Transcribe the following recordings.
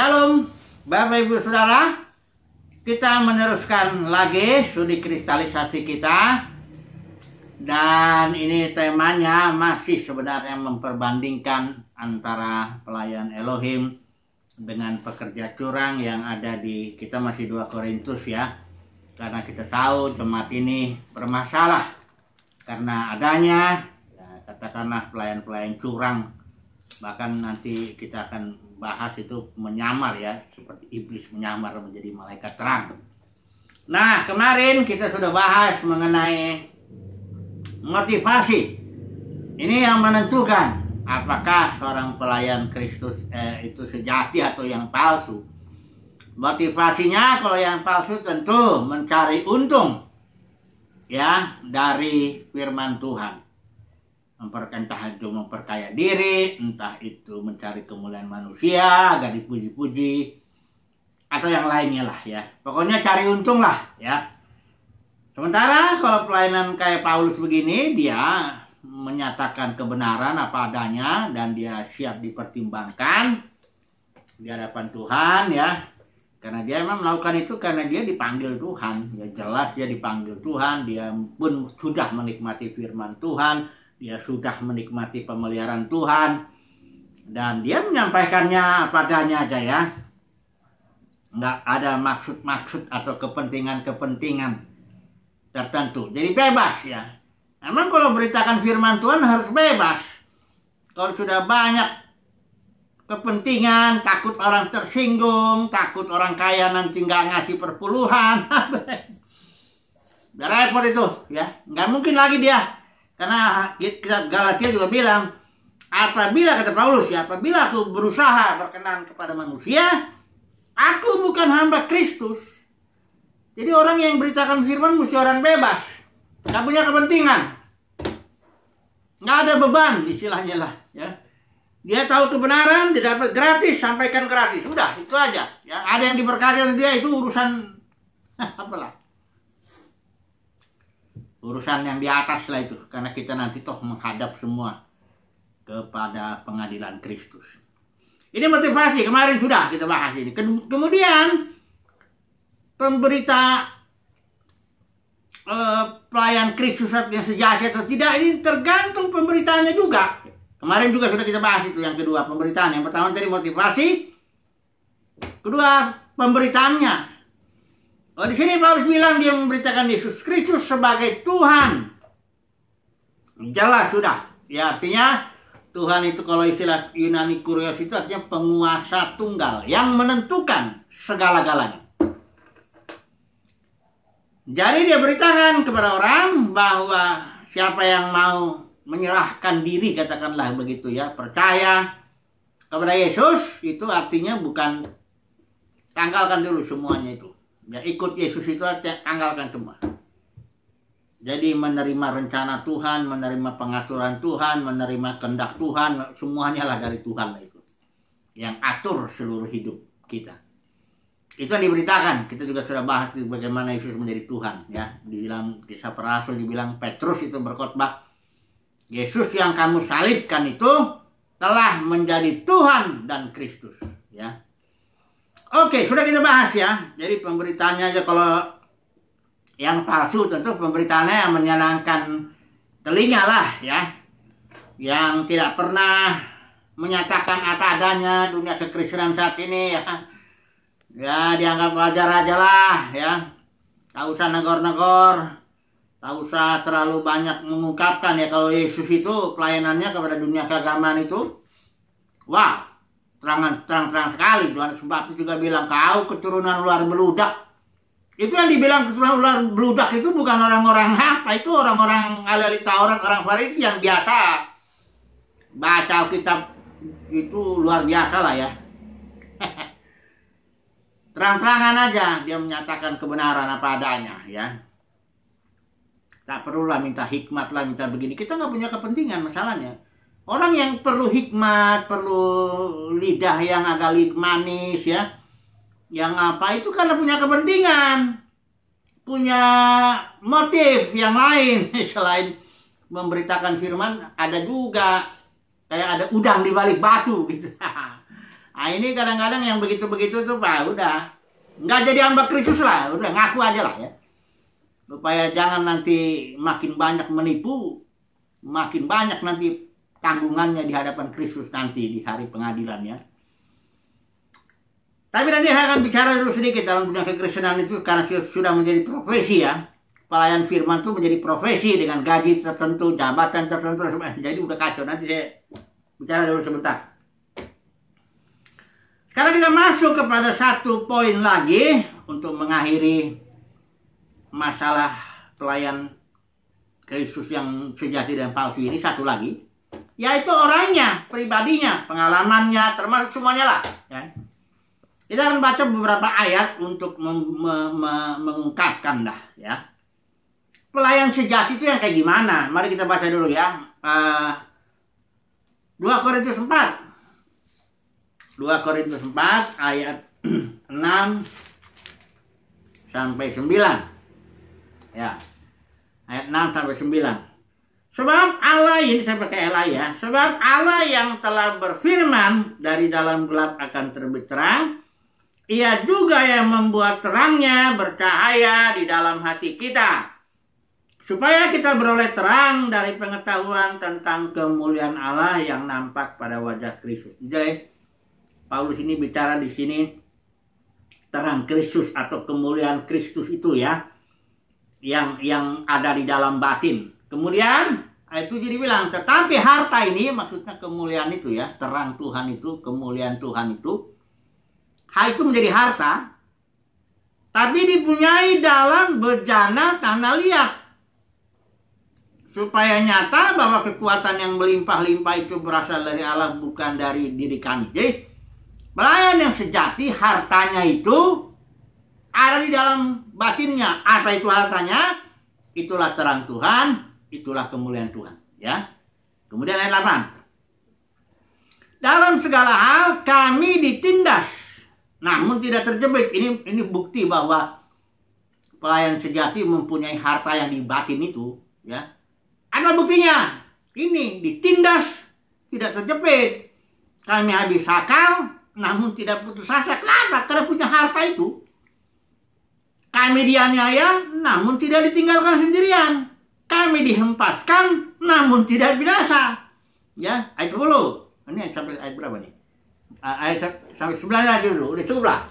Shalom, Bapak Ibu Saudara. Kita meneruskan lagi studi kristalisasi kita. Dan ini temanya masih sebenarnya memperbandingkan antara pelayan Elohim dengan pekerja curang yang ada di, kita masih 2 Korintus ya. Karena kita tahu jemaat ini bermasalah karena adanya ya, katakanlah pelayan-pelayan curang. Bahkan nanti kita akan bahas itu menyamar ya, seperti iblis menyamar menjadi malaikat terang. Nah, kemarin kita sudah bahas mengenai motivasi. Ini yang menentukan apakah seorang pelayan Kristus itu sejati atau yang palsu. Motivasinya kalau yang palsu tentu mencari untung ya dari firman Tuhan. Entah itu memperkaya diri, entah itu mencari kemuliaan manusia agar dipuji-puji, atau yang lainnya lah ya. Pokoknya cari untung lah ya. Sementara kalau pelayanan kayak Paulus begini, dia menyatakan kebenaran apa adanya dan dia siap dipertimbangkan di hadapan Tuhan ya. Karena dia memang melakukan itu karena dia dipanggil Tuhan. Ya jelas dia dipanggil Tuhan, dia pun sudah menikmati firman Tuhan. Dia sudah menikmati pemeliharaan Tuhan. Dan dia menyampaikannya apa adanya aja ya. Nggak ada maksud-maksud atau kepentingan-kepentingan tertentu. Jadi bebas ya. Memang kalau beritakan firman Tuhan harus bebas. Kalau sudah banyak kepentingan, takut orang tersinggung, takut orang kaya nanti nggak ngasih perpuluhan. Udah repot itu ya. Nggak mungkin lagi dia. Karena Galatia juga bilang, apabila kata Paulus ya, apabila aku berusaha berkenan kepada manusia, aku bukan hamba Kristus. Jadi orang yang beritakan firman mesti orang bebas, nggak punya kepentingan, nggak ada beban istilahnya lah ya. Dia tahu kebenaran, dia dapat gratis, sampaikan gratis, udah itu aja. Ya ada yang diberkati oleh dia itu urusan apalah. Urusan yang di atas lah itu. Karena kita nanti toh menghadap semua kepada pengadilan Kristus. Ini motivasi. Kemarin sudah kita bahas ini. Kemudian pemberita pelayan Kristus yang sejati atau tidak. Ini tergantung pemberitaannya juga. Kemarin juga sudah kita bahas itu. Yang kedua pemberitaan. Yang pertama tadi motivasi. Kedua pemberitaannya. Oh, di sini Paulus bilang dia memberitakan Yesus Kristus sebagai Tuhan. Jelas sudah. Ya artinya Tuhan itu kalau istilah Yunani Kurios itu artinya penguasa tunggal yang menentukan segala-galanya. Jadi dia beritakan kepada orang bahwa siapa yang mau menyerahkan diri, katakanlah begitu ya, percaya kepada Yesus, itu artinya bukan tanggalkan dulu semuanya itu. Ya ikut Yesus itu artinya tanggalkan semua. Jadi menerima rencana Tuhan, menerima pengaturan Tuhan, menerima kehendak Tuhan, semuanya lah dari Tuhan lah itu. Yang atur seluruh hidup kita. Itu yang diberitakan. Kita juga sudah bahas bagaimana Yesus menjadi Tuhan ya. Di dalam Kisah Para Rasul dibilang Petrus itu berkhotbah, Yesus yang kamu salibkan itu telah menjadi Tuhan dan Kristus ya. Oke, sudah kita bahas ya. Jadi pemberitaannya aja kalau yang palsu tentu pemberitaannya yang menyenangkan telinga lah ya. Yang tidak pernah menyatakan apa adanya dunia kekristenan saat ini ya. Ya dianggap wajar aja lah ya. Tak usah negor-negor. Tak usah terlalu banyak mengungkapkan ya kalau Yesus itu pelayanannya kepada dunia keagamaan itu. Wah. Terang-terang sekali. Tuhan sebab itu juga bilang kau keturunan ular beludak. Itu yang dibilang keturunan ular beludak itu bukan orang-orang apa. Itu orang-orang ahli Taurat, orang Farisi yang biasa baca Alkitab itu luar biasa lah ya. Terang-terangan aja dia menyatakan kebenaran apa adanya ya. Tak perlulah minta hikmat lah, minta begini. Kita nggak punya kepentingan masalahnya. Orang yang perlu hikmat, perlu lidah yang agak manis ya. Yang apa itu karena punya kepentingan. Punya motif yang lain. Selain memberitakan firman, ada juga kayak ada udang di balik batu gitu. Nah, ini kadang-kadang yang begitu-begitu tuh Pak, udah nggak jadi hamba Kristus lah, udah ngaku aja lah ya. Supaya jangan nanti makin banyak menipu, makin banyak nanti tanggungannya di hadapan Kristus nanti di hari pengadilannya. Tapi nanti saya akan bicara dulu sedikit dalam dunia kekristenan itu, karena sudah menjadi profesi ya. Pelayan firman itu menjadi profesi dengan gaji tertentu, jabatan tertentu, jadi udah kacau. Nanti saya bicara dulu sebentar. Sekarang kita masuk kepada satu poin lagi untuk mengakhiri masalah pelayan Kristus yang sejati dan palsu ini. Satu lagi, yaitu orangnya, pribadinya, pengalamannya, termasuk semuanya lah. Ya. Kita akan baca beberapa ayat untuk mengungkapkan dah ya. Pelayan sejati itu yang kayak gimana? Mari kita baca dulu ya. 2 Korintus 4. 2 Korintus 4 ayat 6 sampai 9. Ya. Ayat 6 sampai 9. Sebab Allah, ini saya pakai Allah ya. Sebab Allah yang telah berfirman, dari dalam gelap akan terbit terang, Ia juga yang membuat terangnya bercahaya di dalam hati kita, supaya kita beroleh terang dari pengetahuan tentang kemuliaan Allah yang nampak pada wajah Kristus. Jadi Paulus ini bicara di sini terang Kristus atau kemuliaan Kristus itu ya, yang ada di dalam batin. Kemudian ayat 7 dibilang, tetapi harta ini, maksudnya kemuliaan itu ya, terang Tuhan itu, kemuliaan Tuhan itu, hal itu menjadi harta, tapi dipunyai dalam bejana tanah liat, supaya nyata bahwa kekuatan yang melimpah-limpah itu berasal dari Allah, bukan dari diri kami. Jadi pelayan yang sejati, hartanya itu ada di dalam batinnya. Apa itu hartanya? Itulah terang Tuhan, itulah kemuliaan Tuhan. Ya. Kemudian ayat 8. Dalam segala hal kami ditindas, namun tidak terjepit. Ini bukti bahwa pelayan sejati mempunyai harta yang di batin itu. Ya. Ada buktinya. Ini ditindas, tidak terjepit. Kami habis akal, namun tidak putus asa. Kenapa? Karena punya harta itu. Kami dianiaya, namun tidak ditinggalkan sendirian. Kami dihempaskan, namun tidak binasa. Ya, ayat 10. Ini sampai ayat berapa nih? Ayat sampai 9 aja dulu. Udah cukup lah.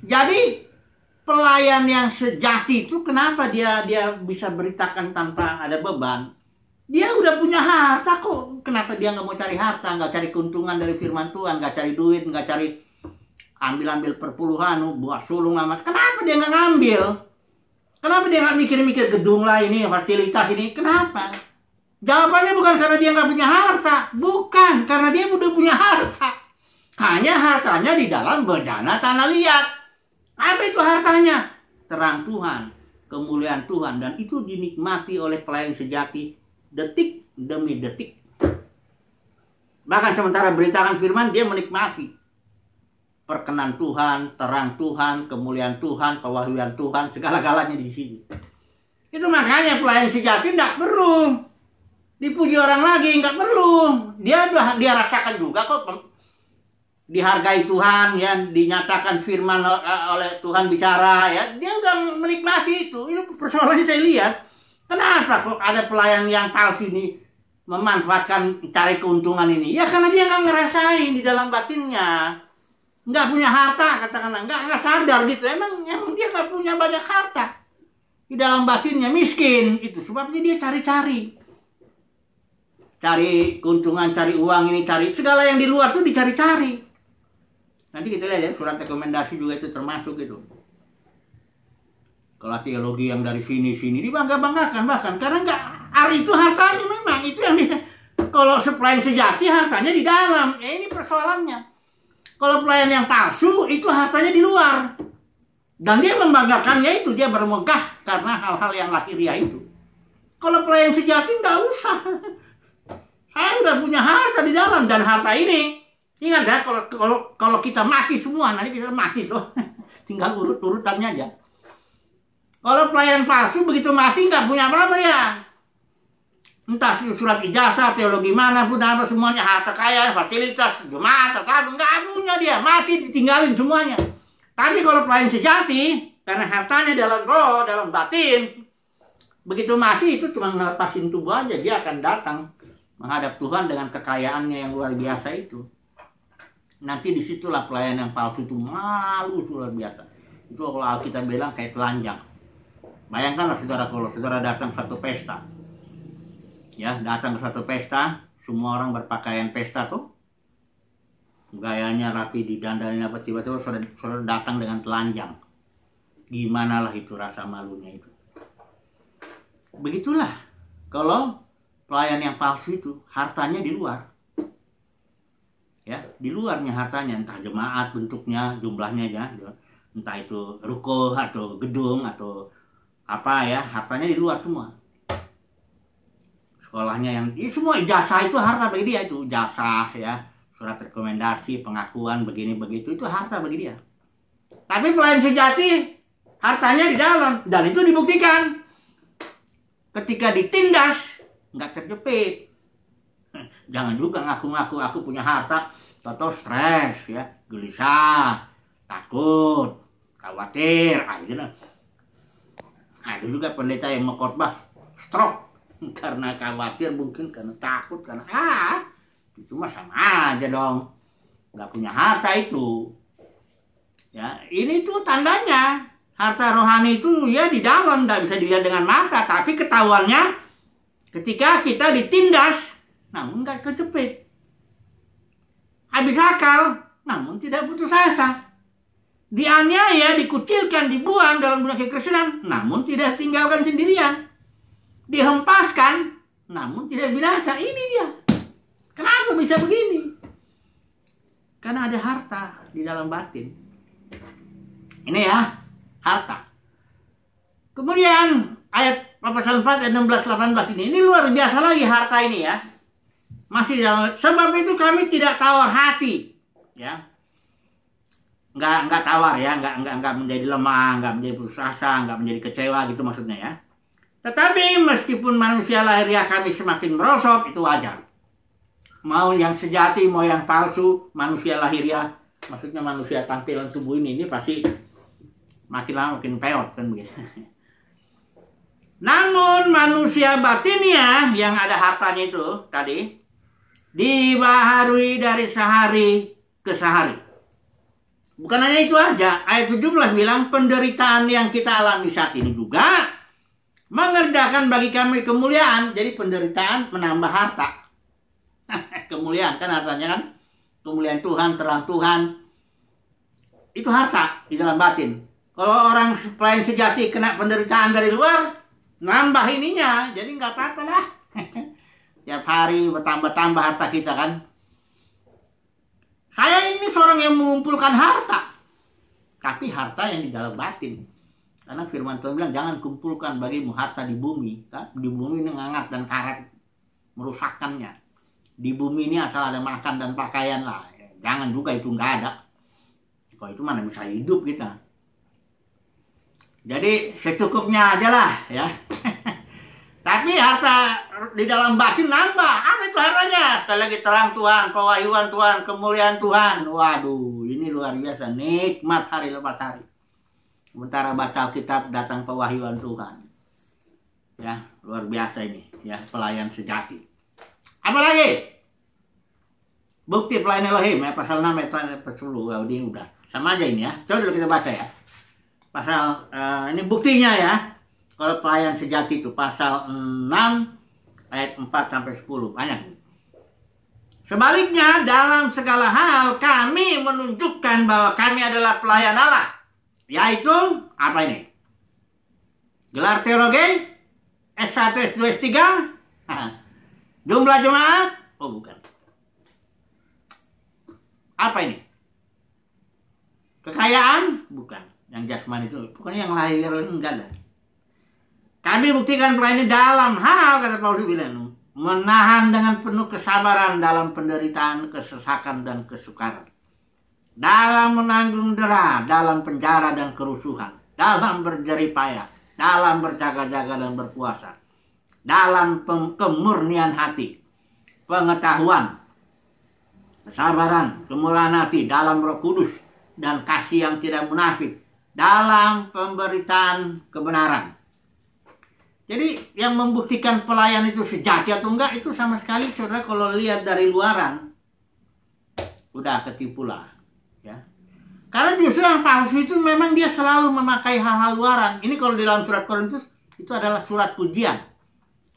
Jadi pelayan yang sejati itu kenapa dia bisa beritakan tanpa ada beban? Dia udah punya harta kok. Kenapa dia nggak mau cari harta, nggak cari keuntungan dari firman Tuhan, nggak cari duit, nggak cari ambil perpuluhan, buat sulung amat. Kenapa dia nggak ngambil? Kenapa dia nggak mikir-mikir gedung lah ini, fasilitas ini? Kenapa? Jawabannya bukan karena dia nggak punya harta, bukan karena dia udah punya harta. Hanya hartanya di dalam bejana tanah liat. Apa itu hartanya? Terang Tuhan, kemuliaan Tuhan, dan itu dinikmati oleh pelayan sejati detik demi detik. Bahkan sementara beritakan firman, dia menikmati perkenan Tuhan, terang Tuhan, kemuliaan Tuhan, pewahyuan Tuhan, segala-galanya di sini. Itu makanya pelayan sejati tidak perlu dipuji orang lagi, nggak perlu. Dia rasakan juga kok dihargai Tuhan, ya, dinyatakan firman oleh Tuhan bicara, ya, dia udah menikmati itu. Itu persoalannya saya lihat. Kenapa kok ada pelayan yang palsu ini memanfaatkan cari keuntungan ini? Ya karena dia nggak ngerasain di dalam batinnya, nggak punya harta, katakanlah, nggak sadar gitu. Emang dia nggak punya banyak harta di dalam batinnya, miskin. Itu sebabnya dia cari keuntungan, cari uang ini, cari segala yang di luar tuh dicari-cari. Nanti kita lihat ya, surat rekomendasi juga itu termasuk itu. Kalau teologi yang dari sini dibangga-banggakan bahkan, karena nggak, hari itu hartanya memang itu yang kalau pelayan sejati hartanya di dalam. Ya ini persoalannya. Kalau pelayan yang palsu itu hartanya di luar, dan dia membanggakannya itu, dia bermegah karena hal-hal yang lahiriah itu. Kalau pelayan sejati nggak usah. Saya udah punya harta di dalam, dan harta ini ingat ya, kalau kita mati semua, nanti kita mati tuh, tinggal urut-urutannya aja. Kalau pelayan palsu begitu mati nggak punya apa-apa ya. Entah surat ijazah, teologi mana pun, apa semuanya, harta kaya, fasilitas, jemaat, nggak punya dia, mati ditinggalin semuanya. Tapi kalau pelayan sejati, karena hartanya dalam roh, dalam batin, begitu mati itu cuma ngelepasin tubuh aja, dia akan datang menghadap Tuhan dengan kekayaannya yang luar biasa itu. Nanti disitulah pelayan yang palsu itu malu luar biasa. Itu kalau kita bilang kayak telanjang. Bayangkanlah saudara, kalau saudara datang ke satu pesta, ya datang ke satu pesta, semua orang berpakaian pesta tuh, gayanya rapi, didandanin apa, tiba-tiba saudara datang dengan telanjang. Gimana lah itu rasa malunya itu. Begitulah kalau pelayan yang palsu itu hartanya di luar. Ya, di luarnya hartanya, entah jemaat bentuknya, jumlahnya ya, entah itu ruko atau gedung atau apa ya, hartanya di luar semua. Sekolahnya yang semua ijazah itu harta bagi dia, itu ijazah ya, surat rekomendasi, pengakuan begini begitu, itu harta bagi dia. Tapi pelayan sejati hartanya di dalam, dan itu dibuktikan ketika ditindas nggak terjepit. Jangan juga ngaku-ngaku aku punya harta, atau stres ya, gelisah, takut, khawatir, akhirnya ada juga pendeta yang mau khotbah stroke karena khawatir, mungkin karena takut, karena itu mah sama aja dong, nggak punya harta itu. Ya, ini tuh tandanya harta rohani itu ya di dalam, nggak bisa dilihat dengan mata, tapi ketahuannya ketika kita ditindas, namun nggak kejepit. Habis akal, namun tidak putus asa. Dianiaya, dikucilkan, dibuang dalam dunia kekristenan, namun tidak tinggalkan sendirian. Dihempaskan, namun tidak binasa. Ini dia. Kenapa bisa begini? Karena ada harta di dalam batin. Ini ya, harta. Kemudian ayat pasal 4 ayat 16-18 ini luar biasa lagi harta ini ya. Masih dalam, sebab itu kami tidak tawar hati, ya, nggak tawar ya, nggak menjadi lemah, nggak menjadi putus asa, nggak menjadi kecewa gitu maksudnya ya. Tetapi meskipun manusia lahiriah kami semakin merosot, itu wajar. Mau yang sejati, mau yang palsu, manusia lahiriah, maksudnya manusia tampilan tubuh ini pasti makin lama makin peot kan begitu. Namun manusia batinnya yang ada hartanya itu tadi dibaharui dari sehari ke sehari. Bukan hanya itu aja, ayat 17 bilang penderitaan yang kita alami saat ini juga mengerjakan bagi kami kemuliaan. Jadi penderitaan menambah harta. Kemuliaan kan hartanya kan, kemuliaan Tuhan, terang Tuhan, itu harta di dalam batin. Kalau orang pelayan sejati kena penderitaan dari luar, nambah ininya, jadi nggak apa-apa lah. Tiap hari bertambah-tambah harta kita kan. Saya ini seorang yang mengumpulkan harta, tapi harta yang di dalam batin. Karena firman Tuhan bilang jangan kumpulkan bagimu harta di bumi, kan? Di bumi ini ngangat dan karat merusakkannya. Di bumi ini asal ada makan dan pakaian lah. Jangan juga itu nggak ada. Kalau itu mana bisa hidup kita. Jadi secukupnya aja lah ya. Tapi harta di dalam batin nambah. Apa itu hartanya? Sekali lagi terang Tuhan, pewahyuan Tuhan, kemuliaan Tuhan. Waduh, ini luar biasa. Nikmat hari lepas hari. Sementara baca Alkitab datang pewahyuan Tuhan. Ya, luar biasa ini. Ya, pelayan sejati. Apa lagi? Bukti pelayan Elohim. Ya, pasal 6 ayat 10. Ya, ini udah. Sama aja ini ya. Coba dulu kita baca ya. Pasal, ini buktinya ya. Kalau pelayan sejati itu pasal 6 ayat 4 sampai 10 banyak. Sebaliknya dalam segala hal kami menunjukkan bahwa kami adalah pelayan Allah. Yaitu apa ini? Gelar teologi, S1, S2, S3, jumlah jemaat, oh bukan. Apa ini? Kekayaan, bukan. Yang jasmani itu, pokoknya yang lahir enggak ada. Kami buktikan pelayan dalam hal, kata Paulus bilang, menahan dengan penuh kesabaran dalam penderitaan, kesesakan, dan kesukaran. Dalam menanggung dera, dalam penjara dan kerusuhan, dalam berjerih payah, dalam berjaga-jaga dan berpuasa. dalam kemurnian hati, pengetahuan, kesabaran, kemurahan hati dalam Roh Kudus, dan kasih yang tidak munafik dalam pemberitaan kebenaran. Jadi yang membuktikan pelayan itu sejati atau enggak itu sama sekali, saudara, kalau lihat dari luaran udah ketipu lah, ya. Karena justru yang palsu itu memang dia selalu memakai hal-hal luaran. Ini kalau di dalam surat Korintus itu adalah surat pujian,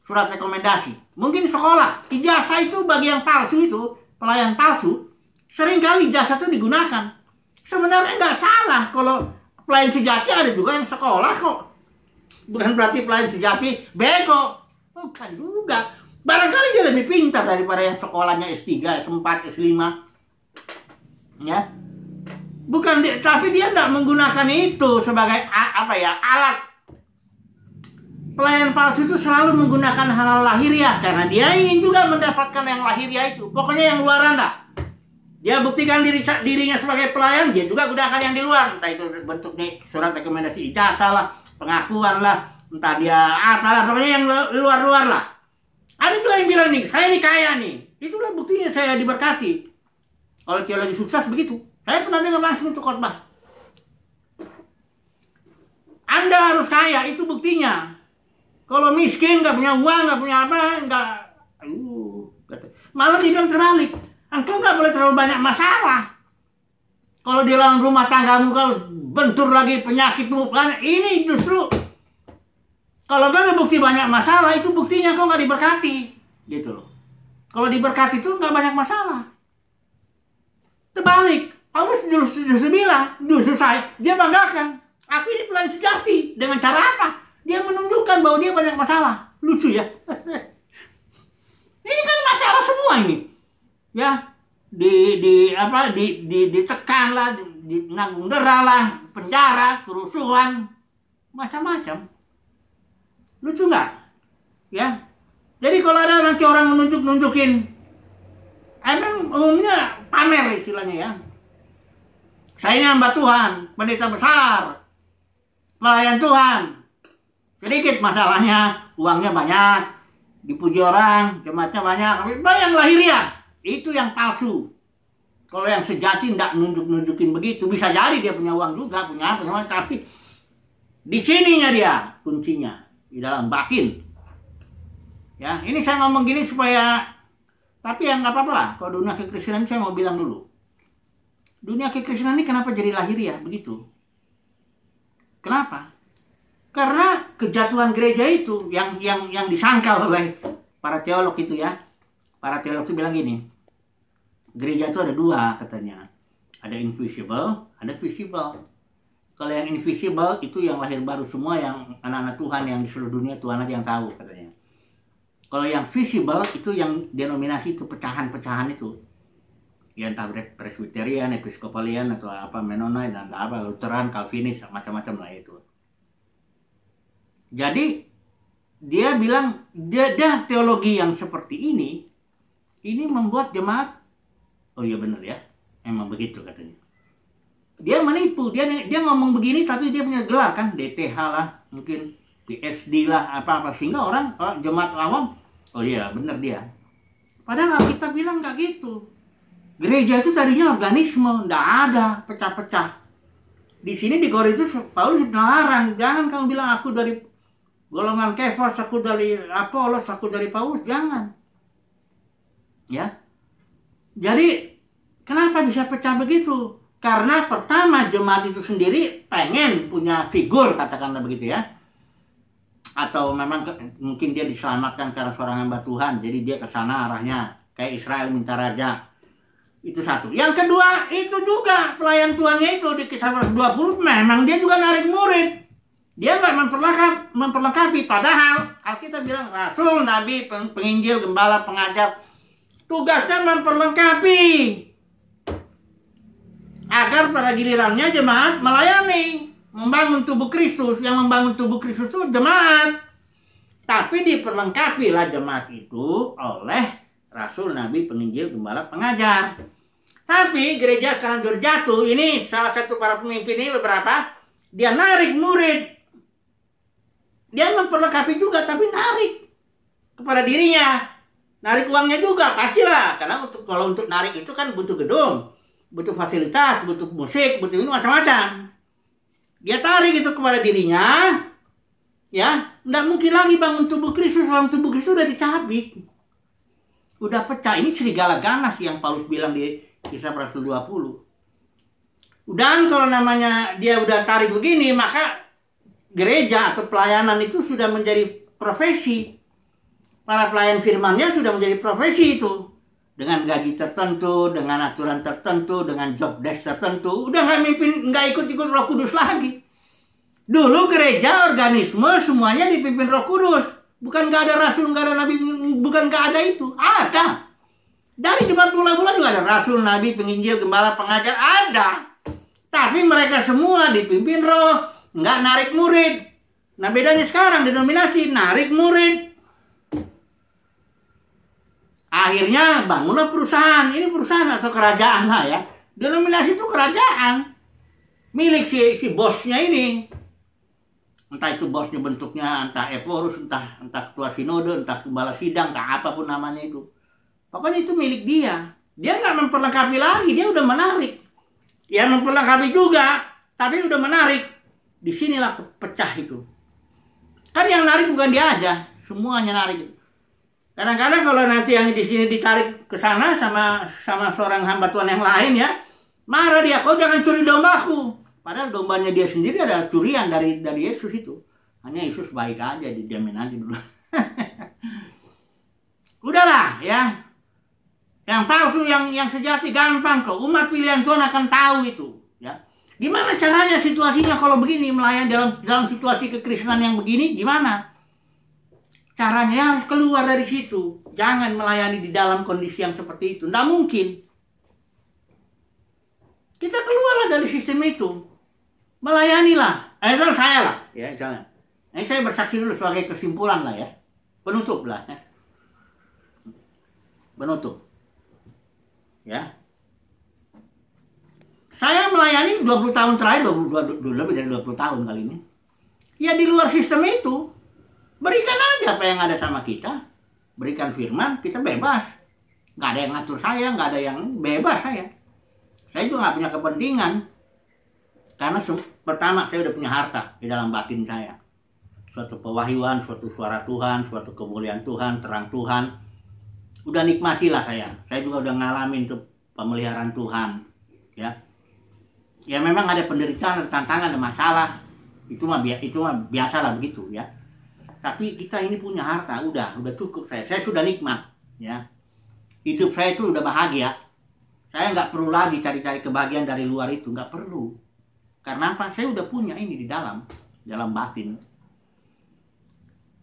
surat rekomendasi. Mungkin sekolah, ijazah itu bagi yang palsu itu, pelayan palsu, seringkali ijazah itu digunakan. Sebenarnya nggak salah kalau pelayan sejati ada juga yang sekolah kok. Bukan berarti pelayan sejati bego. Bukan juga. Barangkali dia lebih pintar daripada yang sekolahnya S3, S4, S5. Ya. Bukan, tapi dia tidak menggunakan itu sebagai alat. Pelayan palsu itu selalu menggunakan hal lahiriah karena dia ingin juga mendapatkan yang lahiriah itu. Pokoknya yang luaran dah. Dia buktikan dirinya sebagai pelayan, dia juga gunakan yang di luar. Entah itu bentuknya surat rekomendasi ijazah lah, pengakuan lah, entah dia apalah, pokoknya yang luar-luar lah. Ada juga yang bilang nih, saya ini kaya nih. Itulah buktinya saya diberkati. Kalau teologi sukses begitu. Saya pernah dengar langsung untuk khotbah. Anda harus kaya, itu buktinya. Kalau miskin, nggak punya uang, nggak punya apa, nggak. Malah dibilang terbalik. Engkau nggak boleh terlalu banyak masalah. Kalau di dalam rumah tanggamu kau bentur lagi penyakitmu, kan ini justru kalau kau bukti banyak masalah, itu buktinya kau nggak diberkati, gitu loh. Kalau diberkati itu nggak banyak masalah. Terbalik, Paulus justru bilang, justru dia banggakan, aku ini pelayan sejati. Dengan cara apa? Dia menunjukkan bahwa dia banyak masalah. Lucu ya. Ini kan masalah semua ini. Ya, ditekan lah, nanggung dera lah, penjara, kerusuhan, macam-macam. Lucu nggak? Ya. Jadi kalau ada nanti orang nunjukin, emang umumnya pamer istilahnya ya. Saya ini hamba Tuhan, pendeta besar, pelayan Tuhan. Sedikit masalahnya, uangnya banyak, dipuji orang, jemaatnya banyak, tapi yang lahiriah. Itu yang palsu. Kalau yang sejati tidak nunjukin begitu. Bisa jadi dia punya uang juga, punya apa, tapi di sininya dia kuncinya, di dalam batin. Ya, ini saya ngomong gini supaya, tapi yang nggak apa-apa lah. Kalau dunia kekristenan saya mau bilang dulu. Dunia kekristenan ini kenapa jadi lahiriah begitu? Kenapa? Karena kejatuhan gereja itu yang disangkal oleh para teolog itu ya. Para teolog itu bilang gini. Gereja itu ada dua katanya. Ada invisible, ada visible. Kalau yang invisible itu yang lahir baru semua, yang anak-anak Tuhan yang di seluruh dunia, Tuhan aja yang tahu katanya. Kalau yang visible itu yang denominasi itu pecahan-pecahan itu. Ya entah Presbyterian, Episcopalian atau apa Mennonite dan apa Lutheran, Calvinis, macam-macam lah itu. Jadi dia bilang dia teologi yang seperti ini membuat jemaat. Oh iya benar ya, emang begitu katanya. Dia menipu, dia ngomong begini tapi dia punya gelar kan, DTH lah, mungkin PSD lah, apa-apa, sehingga orang jemaat awam, oh iya benar dia. Padahal kita bilang nggak gitu. Gereja itu tadinya organisme, nggak ada pecah-pecah. Di sini di Korintus Paulus melarang, jangan kamu bilang aku dari golongan Kefas, aku dari Apolos, aku dari Paulus, jangan. Ya. Jadi, kenapa bisa pecah begitu? Karena pertama, jemaat itu sendiri pengen punya figur, katakanlah begitu ya. Atau memang mungkin dia diselamatkan karena seorang hamba Tuhan, jadi dia ke sana arahnya. Kayak Israel minta raja. Itu satu. Yang kedua, itu juga pelayan Tuhannya itu di Kisah 20, memang dia juga narik murid. Dia nggak memperlengkapi. Padahal, Alkitab bilang, Rasul, Nabi, penginjil, gembala, pengajar, tugasnya memperlengkapi agar pada gilirannya jemaat melayani, membangun tubuh Kristus. Yang membangun tubuh Kristus itu jemaat. Tapi diperlengkapilah jemaat itu oleh Rasul, Nabi, penginjil, gembala, pengajar. Tapi gereja sekarang jatuh. Ini salah satu para pemimpin ini beberapa, dia narik murid. Dia memperlengkapi juga tapi narik. kepada dirinya. Narik uangnya juga pastilah, karena kalau untuk narik itu kan butuh gedung, butuh fasilitas, butuh musik, butuh ini macam-macam. Dia tarik itu kepada dirinya, ya, nggak mungkin lagi bangun tubuh Kristus. Orang tubuh Kristus udah dicabik, udah pecah. Ini serigala ganas yang Paulus bilang di Kisah Rasul 20. Dan kalau namanya dia udah tarik begini, maka gereja atau pelayanan itu sudah menjadi profesi. Para pelayan firmannya sudah menjadi profesi itu. Dengan gaji tertentu, dengan aturan tertentu, dengan job desk tertentu. Udah nggak ikut-ikut Roh Kudus lagi. Dulu gereja, organisme, semuanya dipimpin Roh Kudus. Bukan nggak ada rasul, nggak ada nabi, bukan nggak ada itu. Ada. Dari zaman mula-mula juga ada rasul, nabi, penginjil, gembala, pengajar. Ada. Tapi mereka semua dipimpin Roh. Nggak narik murid. Nah bedanya sekarang denominasi, narik murid. Akhirnya bangunlah perusahaan. Ini perusahaan atau kerajaan lah ya. Denominasi itu kerajaan. Milik si bosnya ini. Entah itu bosnya bentuknya, entah eporus, entah ketua sinode, entah gembala sidang, entah apapun namanya itu. Pokoknya itu milik dia. Dia nggak memperlengkapi lagi, dia udah menarik. Ya memperlengkapi juga, tapi udah menarik. Disinilah pecah itu. Kan yang narik bukan dia aja, semuanya narik. Kadang-kadang kalau nanti yang di sini ditarik ke sana sama seorang hamba Tuhan yang lain ya, marah dia, kau jangan curi dombaku. Padahal dombanya dia sendiri adalah curian dari Yesus itu. Hanya Yesus baik aja, didiamin aja dulu. Udahlah ya. Yang palsu, yang sejati gampang kok. Umat pilihan Tuhan akan tahu itu. Ya. Gimana caranya situasinya kalau begini melayani dalam situasi kekristenan yang begini? Gimana? Caranya harus keluar dari situ. Jangan melayani di dalam kondisi yang seperti itu. Nggak mungkin. Kita keluarlah dari sistem itu. Melayanilah. Itu saya lah. Ya, jangan. Ini saya bersaksi dulu sebagai kesimpulan lah ya. Penutup lah. Ya. Penutup. Ya. Saya melayani 20 tahun terakhir, lebih dari 20 tahun kali ini. Ya di luar sistem itu. Berikan aja apa yang ada sama kita. Berikan firman, kita bebas. Nggak ada yang ngatur saya, nggak ada yang bebas saya. Saya juga nggak punya kepentingan. Karena pertama saya udah punya harta di dalam batin saya. Suatu pewahyuan, suatu suara Tuhan, suatu kemuliaan Tuhan, terang Tuhan. Udah nikmatilah saya. Saya juga udah ngalamin tuh pemeliharaan Tuhan. Ya, ya memang ada penderitaan, ada tantangan, ada masalah. Itu mah biasalah begitu ya. Tapi kita ini punya harta, udah cukup saya. Saya sudah nikmat, ya. Hidup saya itu udah bahagia. Saya nggak perlu lagi cari-cari kebahagiaan dari luar itu, nggak perlu. Karena apa? Saya udah punya ini di dalam batin.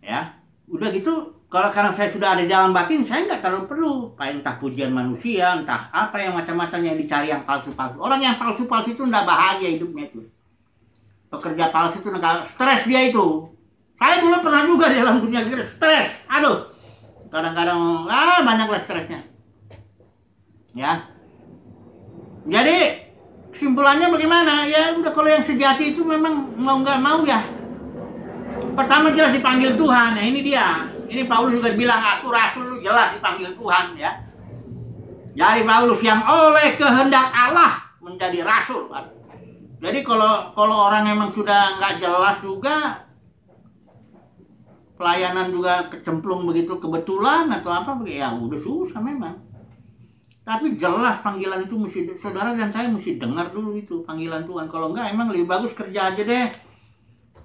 Ya, udah gitu. Karena saya sudah ada di dalam batin, saya nggak terlalu perlu. Entah pujian manusia, entah apa yang macam-macam yang dicari yang palsu-palsu. Orang yang palsu-palsu itu nggak bahagia hidupnya itu. Pekerja palsu itu nggak stres dia itu. Saya dulu pernah juga di dalam dunia stres. Aduh. Kadang-kadang banyaklah stresnya. Ya. Jadi kesimpulannya bagaimana? Ya udah kalau yang sejati itu memang mau nggak mau ya. Pertama jelas dipanggil Tuhan. Nah ini dia. Ini Paulus juga bilang aku rasul, jelas dipanggil Tuhan ya. Jadi Paulus yang oleh kehendak Allah menjadi rasul. Jadi kalau orang emang sudah nggak jelas juga, pelayanan juga kecemplung begitu kebetulan atau apa, ya udah susah memang. Tapi jelas panggilan itu mesti, saudara dan saya mesti dengar dulu itu panggilan Tuhan. Kalau enggak emang lebih bagus kerja aja deh.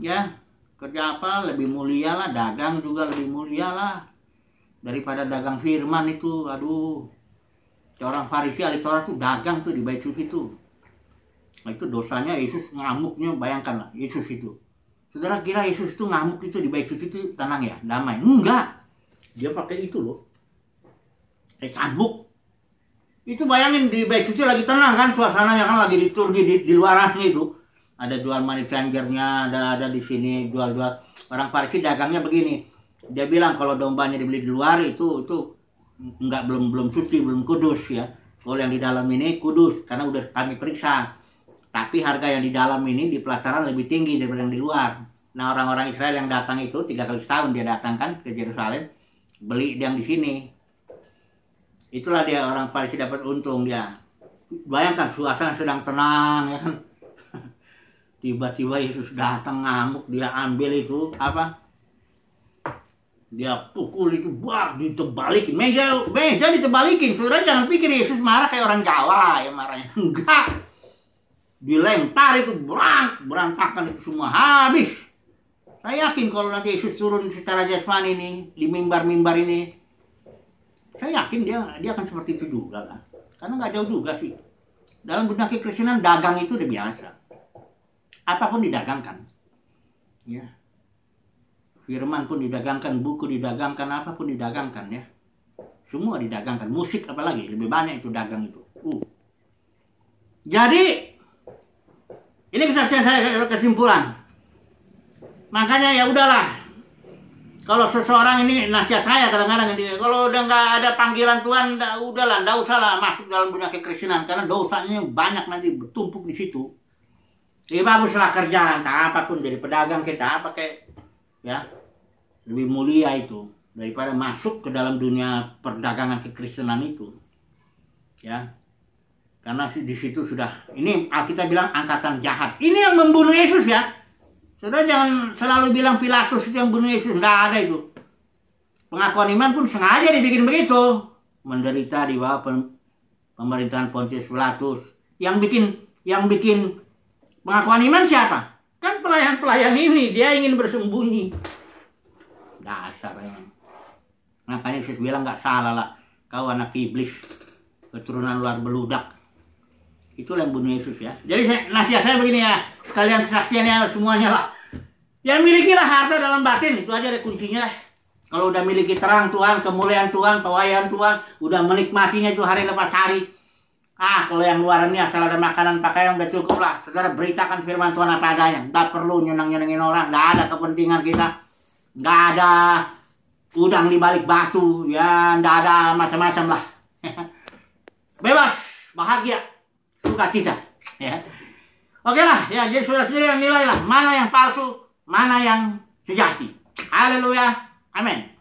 Ya, kerja apa lebih mulia lah, dagang juga lebih mulia lah daripada dagang firman itu. Aduh, orang Farisi ahli Taurat tuh dagang tuh di bait suci itu. Nah, itu dosanya Yesus ngamuknya, bayangkanlah Yesus itu. Saudara kira Yesus itu ngamuk itu di bait suci itu tenang ya, damai? Enggak. Dia pakai itu loh. Cambuk. Itu bayangin di bait suci lagi tenang kan, suasananya kan lagi diturgi di luarannya itu. Ada jual money changernya, ada di sini jual-jual. Orang Farisi dagangnya begini. Dia bilang kalau dombanya dibeli di luar itu enggak belum suci, belum kudus ya. Kalau yang di dalam ini kudus karena udah kami periksa. Tapi harga yang di dalam ini di pelataran lebih tinggi daripada yang di luar. Nah orang-orang Israel yang datang itu 3 kali setahun dia datang kan ke Yerusalem. beli yang di sini. Itulah dia orang Farisi dapat untung dia. Bayangkan suasana sedang tenang ya kan. Tiba-tiba Yesus datang ngamuk, dia ambil itu apa? Dia pukul itu, ditebalikin. Meja ditebalikin. Saudara jangan pikir Yesus marah kayak orang Jawa ya marahnya. Enggak. Dilempar itu berantakan itu semua habis. Saya yakin kalau nanti Yesus turun secara jasmani ini di mimbar-mimbar ini, saya yakin dia akan seperti itu juga kan. Karena nggak jauh juga sih. Dalam dunia kekristenan dagang itu udah biasa. Apapun didagangkan. Ya. Firman pun didagangkan, buku didagangkan, apapun didagangkan ya. Semua didagangkan. Musik apalagi lebih banyak itu dagang itu. Jadi ini kesaksian saya, kesimpulan. Makanya ya udahlah. Kalau seseorang ini nasihat saya kadang-kadang ini, kalau udah nggak ada panggilan Tuhan, udahlah, nggak usah lah masuk dalam dunia kekristenan karena dosanya banyak nanti bertumpuk di situ. Ya baguslah kerja, entah apapun jadi pedagang kita apa kayak ya lebih mulia itu daripada masuk ke dalam dunia perdagangan kekristenan itu, ya. Karena di situ sudah ini Alkitab bilang angkatan jahat. Ini yang membunuh Yesus ya. Saudara jangan selalu bilang Pilatus itu yang bunuh Yesus. Nggak ada itu. Pengakuan iman pun sengaja dibikin begitu. Menderita di bawah pemerintahan Pontius Pilatus. Yang bikin pengakuan iman siapa? Kan pelayan-pelayan ini. Dia ingin bersembunyi. Dasar memang. Makanya Yesus bilang nggak salah lah. Kau anak iblis. Keturunan luar beludak. Itulah yang bunuh Yesus ya. Jadi nasihat saya begini ya. Sekalian kesaksiannya semuanya lah. Ya milikilah harta dalam batin. Itu aja deh kuncinya lah. Kalau udah miliki terang Tuhan, kemuliaan Tuhan, pewayaan Tuhan. Udah menikmatinya itu hari lepas hari. Kalau yang luarannya asal ada makanan pakaian udah cukup lah. Saudara beritakan firman Tuhan apa adanya. Nggak perlu nyenang-nyenangin orang. Nggak ada kepentingan kita. Nggak ada udang di balik batu. Ya nggak ada macam-macam lah. Bebas, bahagia. Sukacita ya. Oke lah ya, jadi sudah sendiri yang nilai lah mana yang palsu, mana yang sejati. Haleluya, amin.